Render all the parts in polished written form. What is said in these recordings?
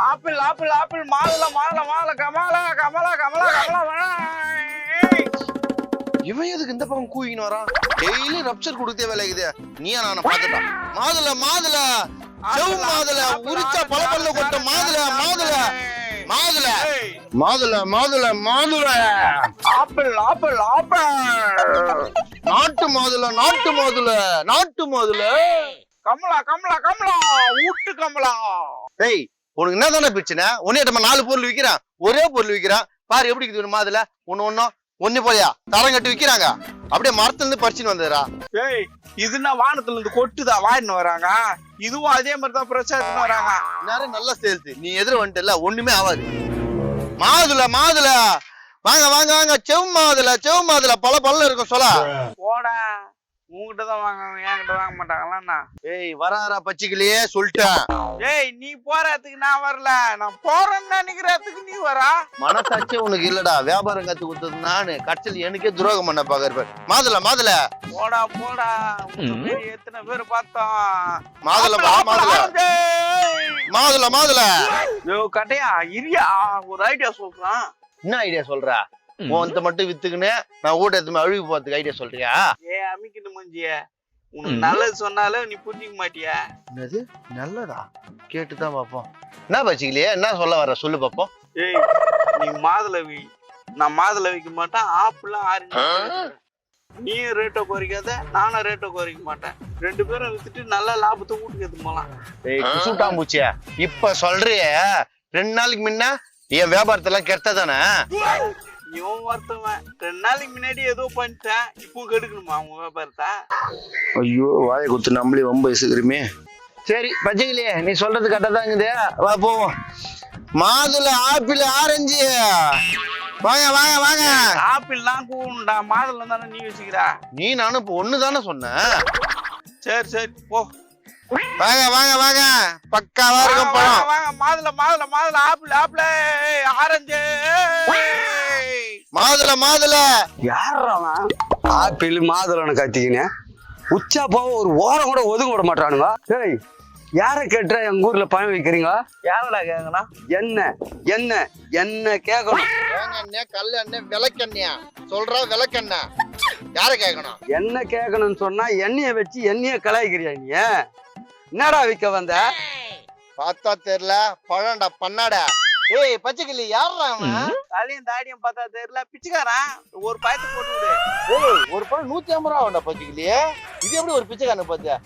Apple apple apple மாதுளை மாதுளை மாதுளை கமலா கமலா கமலா கமலா. இவன் எதுக்கு இந்த பக்கம் கூவின்னு வரான்? டெய்லி ரப்சர் கொடுத்தே வேலைக்குது. நீயா நானும் பாத்துட்டான். மாதுளை மாதுளை செவ் மாதுளை உரிச்சா பழப்பல்ல கொட்ட மாதுளை மாதுளை மாதுளை மாதுளை மாதுளை மாதுளை ஆப்பிள் ஆப்பிள் ஆப்பிள் நாட்டு மாதுளை நாட்டு மாதுளை நாட்டு மாதுளை கமலா கமலா கமலா ஊட்டு கமலா. டேய் உனக்கு என்ன தானே பிரச்சனை? ஒன்னேட்டமா 4 பொருள் விக்கிறான், ஒரே பொருள் விக்கிறான். பாரு எப்படி இருக்குது மாதுளை ஒண்ணு போலியா தரம் கட்டி விக்கிறாங்க. அப்படியே மரத்துல இருந்து பறிச்சுன்னு வந்துடுறா. ஏய் இதுன்னா வானத்துல இருந்து கொட்டுதா வாயின்னு வராங்க. இதுவும் அதே மாதிரிதான் பிரச்சாரத்துன்னு வராங்க. நேரம் நல்லா சேல்ஸ். நீ எதிர வந்துட்டல ஒண்ணுமே ஆகாது. மாதுளை மாதுளை வாங்க வாங்க வாங்க செவ் மாதுளை பல பல்ல இருக்கும் சொல்ல. போட உங்ககிட்டதான் வாங்க, என்கிட்ட வாங்க மாட்டாங்களா? ஏய் வராரா பச்சிக்கலையே சொல்லிட்டேன். ஏய் நீ போறதுக்கு நான் வரல, நான் போறேன்னு நினைக்கிறதுக்கு நீ வரா. மனசாட்சியே உனக்கு இல்லடா. வியாபாரம் கத்து கொடுத்தது நானு. கட்சல் எனக்கே துரோகம் பண்ண பாக்குற. மாதுளை மாதுளை போடா போடா. எத்தனை பேர் பார்த்தோம். மாதுளை மாதுளை மாதுளை மாதுளை. யோ கட்டையா இரியா, ஒரு ஐடியா சொல்றான். என்ன ஐடியா சொல்ற? உன்கிட்ட மட்டும் வித்துக்குன்னு நான் ஊட்ட எடுத்து அழுகி போறதுக்கு ஐடியா சொல்றியா? ஏ அமிக்கணும் மூஞ்சிய. உனக்கு நல்லது சொன்னாலும் நீ புரிஞ்சுக்க மாட்டியா? என்னது நல்லதா? கேட்டுதான் பாப்போம். என்ன பச்சிக்கலையே என்ன சொல்ல வர சொல்லு பாப்போம். ஏய் நீ மாதுளை வை, நான் மாதுளை வைக்க மாட்டேன். ஆப்பிள்லாம் ஆரஞ்சு நீயும் ரேட்டை குறைக்காத, நானும் ரேட்டை குறைக்க மாட்டேன். 2 பேரும் வித்துட்டு நல்ல லாபத்தை வீட்டுக்கு எடுத்து போலாம். ஏய் குசுட்டாம்பூச்சியா இப்ப சொல்றிய? 2 நாளைக்கு முன்ன என் வியாபாரத்தெல்லாம் கெட்டதானே? இவன் வருத்தவன் 2 நாளைக்கு முன்னாடி ஏதோ பண்ணிட்டேன், இப்போ கெடுக்கணுமா அவங்க வியாபாரத்தை? ஐயோ வாயை குத்து நம்மளே ரொம்ப இசுக்குறமே. சரி பச்சைக்கிளியே நீ சொல்றது கரெக்டாதாங்குது. வா போவோம். மாதுளை ஆப்பிள் ஆரஞ்சு வாங்க வாங்க வாங்க. ஆப்பிள்லாம் கூண்டா, மாதுளை தானே நீ வச்சுக்கிறா. நீ நானும் இப்போ ஒண்ணு தானே சொன்னேன். சரி சரி போ. வாங்க வாங்க வாங்க பக்காவா இருக்கும் பழம். வாங்க மாதுளை மாதுளை மாதுளை ஆப்பிள் ஆப்பிள் ஆரஞ்சு மாதுளை மாதுளை. யாராவன் ஆப்பிள் மாதுளை கத்திக்கினே உச்சா போக ஒரு ஓரம் கூட ஒதுங்க விட மாட்டானுங்க. ஏய் யார கேட்டுற எங்க ஊர்ல பழம் வைக்கிறீங்க? யாரடா கேங்கண்ணா? என்ன என்ன என்ன கேட்கணும்? தேங்காய் கல்லெண்ணெய் விளக்கெண்ணையா சொல்றா? விளக்கெண்ணெய் யார கேட்கணும்? என்ன கேட்கணும்னு சொன்னா எண்ணெய வச்சு எண்ணெய கலாய்க்கிறியா நீ? என்னடா விற்க வந்த? பார்த்தா தெரியல பழம்டா பண்ணாடா. ஏய் பச்சைக்கிளி யாரா அவன்? தலையும் தாடியும் பார்த்தா தெரியல, பிச்சைக்காரன். ஒரு பாயத்தை போட்டு விடு. ஏய் ஒரு பழம் 150 ரூபா வேண்டா பச்சைக்கிளியே. இது எப்படி ஒரு பிச்சைக்காரனை பார்த்தியா?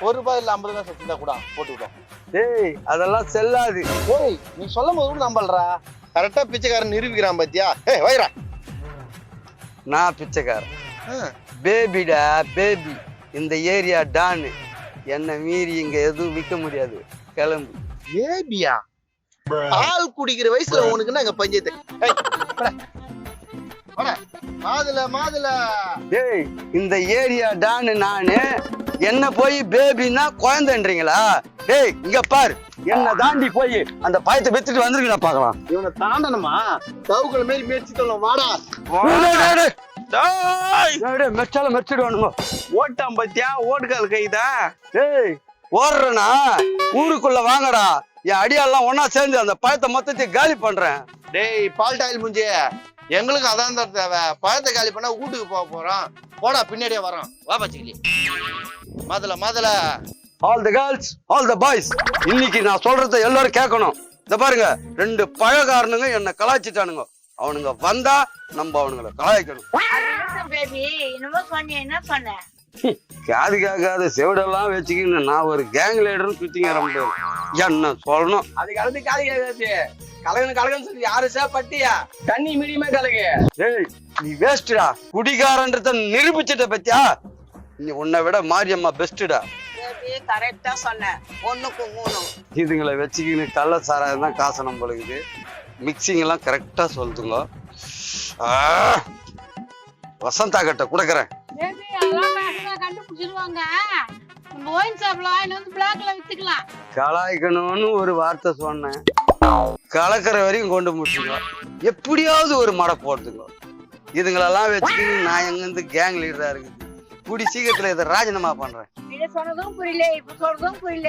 1 ரூபாய் இல்ல 50 தான் சத்தியா கூட போட்டு விடும். ஏய் அதெல்லாம் செல்லாது. ஏய் நீ சொல்லும் போது நம்பல்றா. கரெக்டா பிச்சைக்காரன் நிரூபிக்கிறான் பாத்தியா? ஏய் வைரா. நான் பிச்சைக்காரன் பேபிடா பேபி. இந்த ஏரியா டான். என்ன மீறி இங்க எதுவும் விற்க முடியாது. கிளம்பு. பேபியா? பால் குடிக்கிற வயசுல உனக்கு என்ன பஞ்சாயத்து? மாதுளை மாதுளை. ஏய் இந்த ஏரியா டான் நானு. என்ன போய் பேபின்னா குழந்தைன்றீங்களா? ஏய் இங்க பாரு, என்ன தாண்டி போய் அந்த பாயத்தை வித்துட்டு வந்துருக்கா பாக்கலாம். இவனை தாண்டணுமா? தவுக்கள் மேல் முயற்சிக்கலாம். வாடா மெச்சால மெச்சிடுவானுங்க. ஓட்டாம் பத்தியா? ஓட்டுக்கால் கைதா? ஏய் ஓடுறனா ஊருக்குள்ள வாங்கடா. என் அடியாலாம் ஒன்னா சேர்ந்து அந்த பழத்தை மொத்தத்தையும் காலி பண்றேன். டேய் பால் டாயில் முஞ்சி எங்களுக்கு அதான் தான் தேவை. பழத்தை காலி பண்ணா வீட்டுக்கு போக போறோம். போடா பின்னாடியே வரோம். வா பச்சிக்கலி. மாதுளை மாதுளை. All the girls all the boys, இன்னைக்கு நான் சொல்றத எல்லாரும் கேட்கணும். இந்த பாருங்க 2 பழக்காரனுங்க என்ன கலாய்ச்சிட்டானுங்க. அவனுங்க வந்தா நம்ம அவனுங்களை கலாய்க்கணும். காது கேட்காத செவிடெல்லாம் வச்சுக்கின்னு நான் ஒரு கேங் லீடர்னு சுத்திங்க என்ன சொல்லணும்? அதுக்கு அடுத்து காது கேட்காது. கலகன்னு சொல்லி யாரு பட்டியா தண்ணி மீடியமா கலகு. ஏய் நீ வேஸ்டா. குடிகாரன்றத நிரூபிச்சிட்ட பத்தியா? நீ உன்னை விட மாரியம்மா பெஸ்டா. கரெக்டா சொன்னேன். 1க்கு 3. இதுங்களை வச்சுக்கின்னு கள்ள சாராயம் தான் காசு நம்மளுக்குது. மிக்சிங் எல்லாம் கரெக்டா சொல்லுங்க. வசந்தா கிட்ட கொடுக்கறேன். கலாய்க்கணும்னு ஒரு வார்த்தை சொன்னேன். கலக்கிற வரையும் கொண்டு முடிச்சுங்க. எப்படியாவது ஒரு மடை போடுதுங்க. இதுங்களெல்லாம் வச்சுக்கின்னு நான் எங்கிருந்து கேங் லீடரா இருக்குது. கூடி சீக்கிரத்துல இதை ராஜினாமா பண்றேன். சொன்னதும் புரியல, இப்ப சொல்றதும் புரியல.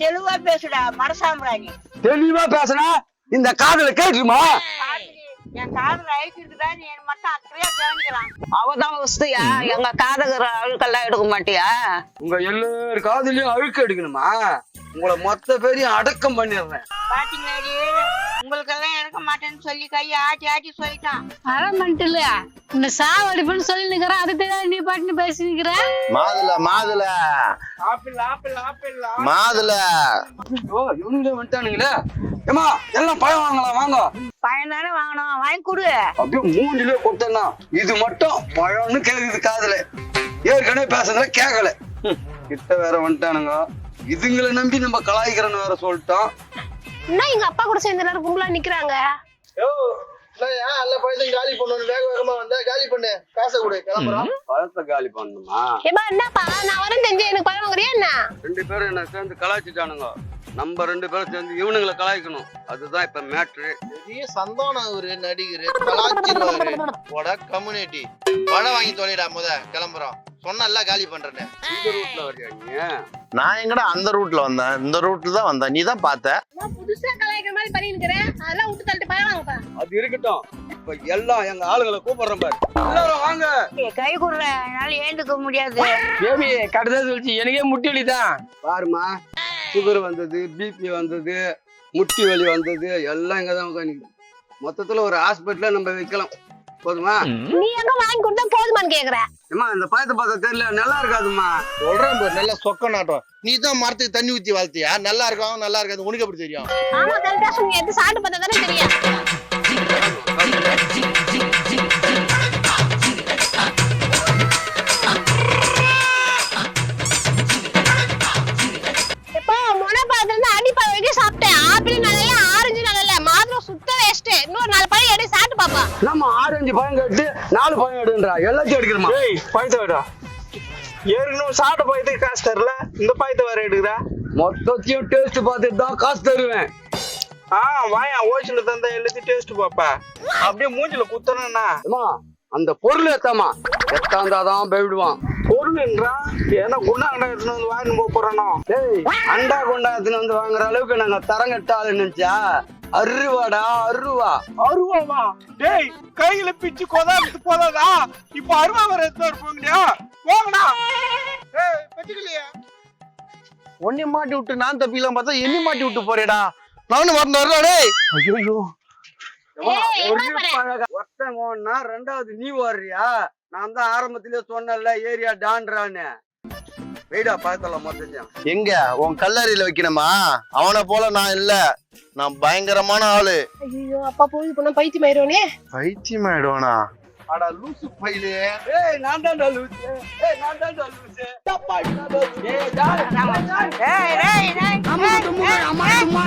தெளிவா பேசுடா மடசாம்பராணி. தெளிவா பேசுனா இந்த காதுல கேட்டுமா? என் காதுல அழிச்சிருக்குதா நீ என்ன மட்டும் அக்கறையா கவனிக்கிறான். அவதான் வசதியா எங்க காதகர அழுக்கெல்லாம் எடுக்க மாட்டியா? உங்க எல்லாரு காதுலயும் அழுக்கு எடுக்கணுமா? உங்களை மொத்த பேரையும் அடக்கம் பண்ணிடுறேன். பாத்தீங்களா உங்களுக்கு எல்லாம் எடுக்க மாட்டேன்னு சொல்லி கையை ஆட்டி ஆட்டி சொல்லிட்டான். அதான் பண்ணிட்டு இல்லையா உன்னை சாவடிப்புன்னு சொல்லி நிக்கிறேன். அதுக்கு நீ பாட்டுன்னு பேசி நிக்கிற. மாதுளை ஆப்பிள் ஆப்பிள் ஆப்பிள் மாதுளை ஓ இவனுங்களே வந்துட்டானுங்களே. ஏமா எல்லாம் பழம் வாங்கலாம் வாங்க. பழம் தானே வாங்கணும், வாங்கி கொடு. அப்படியே மூஞ்சிலே கொடுத்தேன்னா இது மட்டும் பழம்னு கேக்குது காதுல. ஏற்கனவே பேசுறதுல கேட்கல. கிட்ட வேற வந்துட்டானுங்க. இதுங்களை நம்பி நம்ம கலாய்க்கிறன்னு வேற சொல்லிட்டோம். என்ன எங்க அப்பா கூட சேர்ந்து எல்லாரும் கும்பலா நிக்கிறாங்க. எல்லா பழத்தையும் காலி பண்ணணும். வேக வேகமா வந்தா காலி பண்ணு. காசை கொடு, கிளம்புறோம். பழத்தை காலி பண்ணணுமா? ஏமா என்னப்பா நான் வரேன் தெரிஞ்சு எனக்கு பழம் வாங்குறியா என்ன? 2 பேரும் என்ன சேர்ந்து கலாய்ச்சிட்டானுங்க. நம்ம 2 பேரும் சேர்ந்து இவனுங்களை கலாய்க்கணும். அதுதான் இப்ப மேட்ரு. பெரிய சந்தானம் ஒரு நடிகர் கலாச்சிருவாரு. கம்யூனிட்டி பழம் வாங்கி தொலைடா கிளம்புறோம். சொன்னல காலி பண்றேன்னு. இந்த ரூட்ல வரியா நீ? நான் எங்கடா அந்த ரூட்ல வந்தேன்? இந்த ரூட்ல தான் வந்தேன். நீ தான் பார்த்த. நான் புதுசா கலாய்க்கிற மாதிரி பண்ணி நிக்கிறேன். அதெல்லாம் விட்டு தள்ளிட்டு பழம் வாங்கப்பா. அது இருக்கட்டும். இப்ப எல்லாம் எங்க ஆளுங்களை கூப்பிடுறேன் பாரு. எல்லாரும் வாங்க. கை கொடுற என்னால ஏந்துக்க முடியாது. பேபி கடைசியா சொல்லிச்சு எனக்கே முட்டி வலி தான். பாருமா, சுகர் வந்தது, பிபி வந்தது, முட்டி வலி வந்தது, எல்லாம் இங்கதான் உட்காந்து. மொத்தத்துல ஒரு ஹாஸ்பிட்டல நம்ம வைக்கலாம். போதுமா? நீ எங்க வாங்கி கொடுத்தா போதுமான்னு கேக்குற. ஏமா இந்த பழத்தை பார்த்தா தெரியல, நல்லா இருக்காதுமா. சொல்றேன் பாரு, நல்லா சொக்க நாட்டம். நீ தான் மரத்துக்கு தண்ணி ஊத்தி வளர்த்தியா? நல்லா இருக்கும் நல்லா இருக்காது உனக்கு எப்படி தெரியும்? ஆமா கரெக்டா சொன்னீங்க. எது சாப்பிட்டு பார்த்தா தானே தெரியும். இப்போ முனைப்பழத்துல இருந்து அடிப்பழம் வரைக்கும் சாப்பிட்டேன். ஆப்பிள் நல்ல, ஆரஞ்சு நல்ல, மாதுளம் சுத்த வேஸ்ட். இன்னொரு 4 பழம் எடுத்து சாப்பிட்டு பாப்பா. நம்ம 6-5 பழம் கட்டு 4 பழம் எடுன்றா. எல்லாத்தையும் எடுக்கணுமா? ஏய் பழத்தை விடா. ஏற்கனவே சாப்பிட்ட பழத்துக்கு காசு தரல, இந்த பழத்தை வேற எடுக்குதா? மொத்தத்தையும் டேஸ்ட் பார்த்துட்டு தான் காசு தருவேன். வாயா ஓசில தந்தா எல்லாத்தையும் டேஸ்ட் பாப்பா. அப்படியே மூஞ்சில குத்தனா அந்த பொருள் எத்தாமா எத்தாந்தாதான் போயிடுவான். பொருள்ன்றா ஏன்னா குண்டாண்டா எடுத்துன்னு வந்து வாங்கிட்டு போறானோ? டேய் அண்டா கொண்டா எடுத்துன்னு வந்து வாங்குற அளவுக்கு நாங்க தரங்கட்டாள் நினைச்சா? அருவாடா அருவா. அருவாவா? டேய் கையில பிச்சு கொதாடுத்து போதாதா? இப்ப அருவா வர எடுத்து போங்கடா. போங்கடா. ஏய் பச்சிக்கலையா? உன்னை மாட்டி விட்டு நான் தப்பிக்கலாம் பார்த்தா என்னை மாட்டி விட்டு போறேடா. நானும் வரணும் டேய். ஐயோ ஒருத்தன் ஓடுனா 2வது நீ ஓடுறியா? நான் தான் ஆரம்பத்திலே சொன்னல ஏரியா டான்றான்னு. வெயிடா பார்த்தலாம் மொத்தத்தையும். எங்க உன் கல்லறையில வைக்கணுமா? அவனை போல நான் இல்ல. நான் பயங்கரமான ஆளு. ஐயோ அப்பா போய் போனா பைத்தியம் ஆயிடுவானே. பைத்தியம் ஆயிடுவானா? அட லூசு பையிலே. ஏய் நான் தான் லூசு. ஏய் நான் தான் லூசு. டப்பா. ஏய் டா. ஏய் டேய் டேய். அம்மா அம்மா